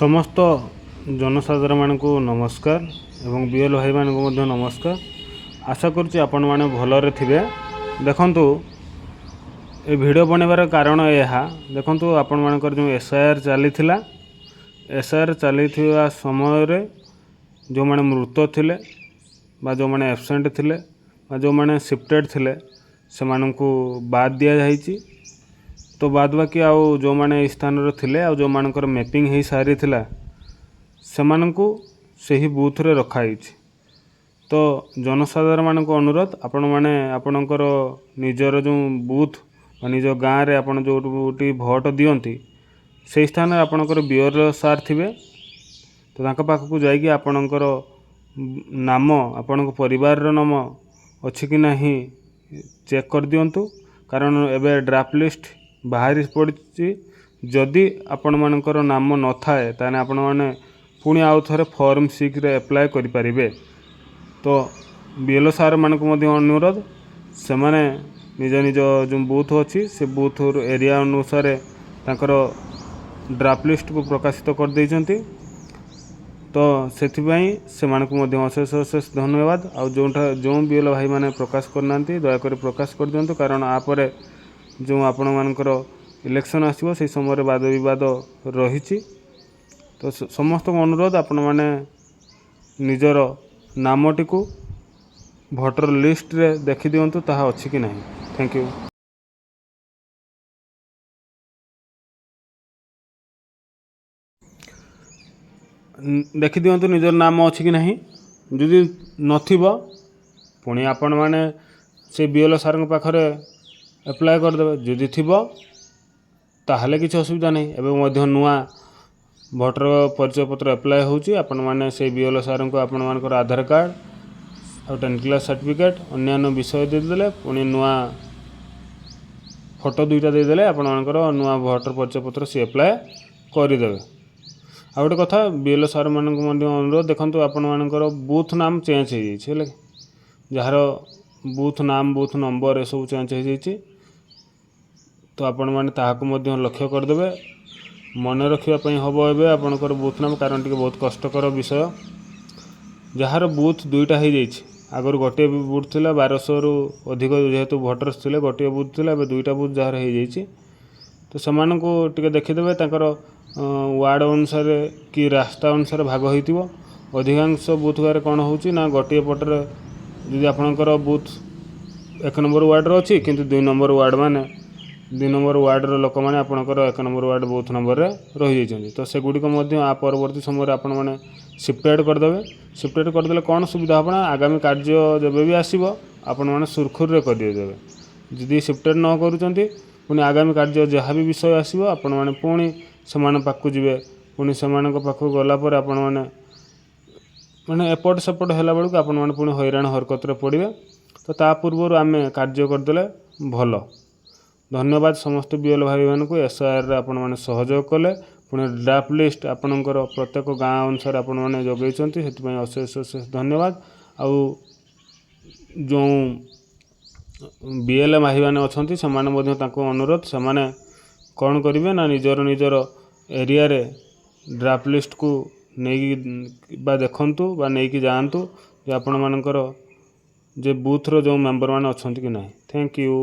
समस्त जनसाधारण मानक नमस्कार एवं बीएल भाई मानक नमस्कार। आशा करुच्ची आपण मैंने भलरे थे। देखंतु ए वीडियो बनवार कारण यह देखंतु आपण मानकर जो एसआईआर चली एसआईआर चली समय रे जो माने मृत थिले बा जो माने एब्सेंट थिले बा जो माने शिफ्टेड थिले से मानकु बाद दिया जाइछि। तो बाद बाकी आउ जो माने स्थान रे थिले आ जो मानकर मैपिंग हो सारी थिला से मानकु सही बूथ रे रखाइछि। तो जनसाधारण मानक अनुरोध आपण माने आपणकर निजर जो बूथ निज गाँव रे आपण जो भोट दियंती से स्थान आपणकर बीएल सार थिबे। तो तांका पाखकु जाइकी आपणकर नाम आपण परिवार नाम अच्छी कि नहीं चेक कर दियंतु। कारण एबे ड्राफ्ट लिस्ट बाहरी पड़ी जदि आपण मानकर नाम न थाए ताने आपण माने पुणी आउ थरे फॉर्म 6 रे अप्लाई करि परिबे। तो बीएलओ सार मानक मध्य अनुरोध से माने निज निज जो बूथ अच्छी से बूथ एरिया अनुसार तांकर ड्राफ्ट लिस्ट को प्रकाशित कर देइछंती। तो सेथिबाई से मानक मध्य अशेष अशेष धन्यवाद। आ जो बीएलओ भाई माने प्रकाश करना दयाकोरी प्रकाश कर दियंतु। कारण आपरे जो आपण मानकर इलेक्शन आसो से समय वाद विवाद रही। तो समस्त अनुरोध आपण माने निजर नामटी को भोटर लिस्ट रे देखि दियंतु ताहा अछि कि नहीं। Thank you. देखि दियंतु निजर नाम अछि कि नहीं। जदि नथिबो पुणी आपण माने से बीएलओ सार पाखरे अप्लाई करदेवे। जदि थिबो ताहले किसी असुविधा नहीं। एवं मध्य नुआ भोटर परिचय पत्र अप्लाई होची। आपण माने से बीएलओ सार को आपण मानकर आधार कार्ड और 10th क्लास सर्टिफिकेट अन्य विषय देदेले पुणी नुआ फोटो दुईटा देदेले आपण मानकर नुआ भोटर परिचय पत्र सी अप्लाई करदेवे। आ गोटे कथा बीएलओ सार मानक अनुरोध देखंतु आपण मानकर बूथ नाम चेंज हो जाइए। जार बूथ नाम बूथ नंबर ए सब चेंज हो जाइए। तो आपण माने ताहाको मध्य लक्ष्य करदेवे। मन रखापी हम एवं आपणकर बूथ नाम कारण टी बहुत कष्टकर विषय। जार बूथ दुईटा हो जाइए। आगर गोटे बूथ थिला 1200 रु अधिक जेहेतु भोटर्स थिले गोटे बूथ थिला एबे दुईटा बूथ जार हो जाइए। तो सेमानंको टिके देखिदेवे तांकर वार्ड अनुसार कि रास्ता अनुसार भाग होइतिबो। अधिकांश बूथ गारे कौन होची ना गोटे पटर यदि आपणकर बूथ 1 नंबर वार्ड रो अछि किंतु 2 नंबर वार्ड माने 2 नंबर वार्ड रो लोक माने आपणकर 1 नंबर वार्ड बूथ नंबर रे रहि जाइछन्ती। तो से गुडी को मध्य आ परवर्ती समय आपण माने शिफ्टेड कर देबे। शिफ्टेड कर देले कोन सुविधा आपण आगामी कार्य जबे भी आसीबो आपण माने सुरखुर रे कर देबे। जदि शिफ्टेड न करूचन्ती पुणी आगामी कार्य जहाँ भी विषय आसीबो आपण माने पुणी समान पाखु जिवे। पुणी समान पाखु गला पर आपण माने माने एपट सेपट हैला बेलू आपण माने पुणी हैरान हरकत रे पड़िबे। तो ता पूर्व आमे कार्य करदेले भल। धन्यवाद समस्त बीएल भाई मानक एसआईआर रे आपण माने सहयोग कले। पुणी ड्राफ्ट लिस्ट आपणकर प्रत्येक गाँव अनुसार आपण माने जगैछन्ती सेति अशेष अशेष धन्यवाद। आउ जो बीएल भाई माने अछन्ती समान मध्य ताको अनुरोध समान कौन करिवे ना निजर निजर एरिया रे ड्राफ्ट लिस्ट को नहीं बा देखंतु बा नहीं कि जानतु जे आपण मानकर जे बूथ रो जो मेंबर माने अछन्ती कि नहीं। Thank you.